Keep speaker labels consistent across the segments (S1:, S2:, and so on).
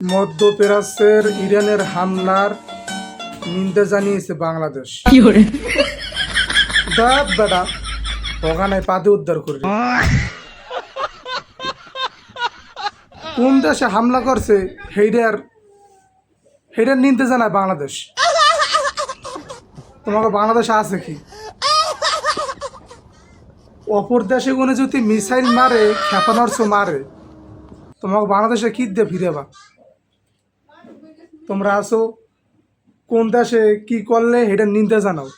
S1: মধ্যপ্রাচ্যের ইরানের হামলার নিন্দা জানিয়েছে বাংলাদেশ। দাঁত বেটা ওখানে পাদে উদ্ধার করবে। কোন দেশে হামলা করছে হেডার নিন্দা জানায় বাংলাদেশ। তোমাকে বাংলাদেশে আছে কি? অপর দেশে কোনো যদি মিসাইল মারে, ক্ষেপণাস্ত্র মারে, তোমাকে বাংলাদেশে কি দিয়ে ফিরেবা? তোমরা আসো কোন দেশে কি করলে এটা নিন্দা জানাও।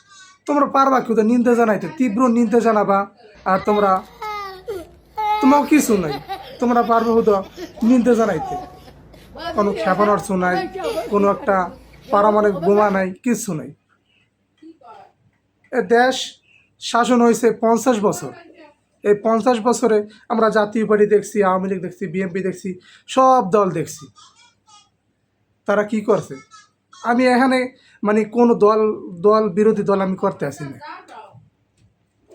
S1: তোমরা পারবা কি ওদের নিন্দা জানাইতে? তীব্র নিন্দা জানাবা। আর তোমাকে কিছু নাই, তোমরা পারবে হতো নিন্দা জানাইতে। কোনো ক্ষেপণাস্ত্র নাই, কোনো একটা পারমাণবিক বোমা নাই, কিছু নাই। এ দেশ শাসন হয়েছে 50 বছর। এই 50 বছরে আমরা জাতীয় পার্টি দেখছি, আওয়ামী লীগ দেখছি, বিএনপি দেখছি, সব দল দেখছি। তারা কি করছে? আমি এখানে মানে কোনো দল বিরোধী দল আমি করতে আসি না।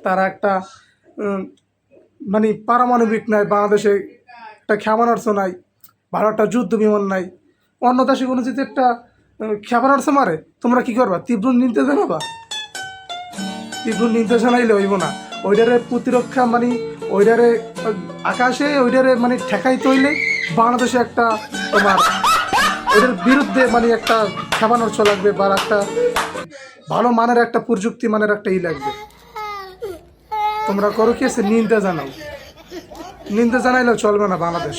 S1: তারা একটা মানে পারমাণবিক নাই, বাংলাদেশে একটা ক্ষেপণাস্ত্র নাই, ভালো একটা যুদ্ধ বিমান নাই। অন্য দেশে কোনো যদি একটা ক্ষেপণাস্ত্র মারে, তোমরা কি করবা? তীব্র নিন্দা জানাবা? তীব্র নিন্দা জানাইলে হইব না। ওইটারে প্রতিরক্ষা মানে ওইটারে আকাশে ওইটারে মানে ঠেকাইতে হইলে বাংলাদেশে একটা তোমার ওদের বিরুদ্ধে মানে একটা ক্ষেপণাস্ত্র লাগবে, বা একটা ভালো মানের একটা প্রযুক্তি মানের একটা লাগবে। তোমরা করো কি আছে? নিন্দা জানাও। নিন্দা জানাইলেও চলবে না বাংলাদেশ।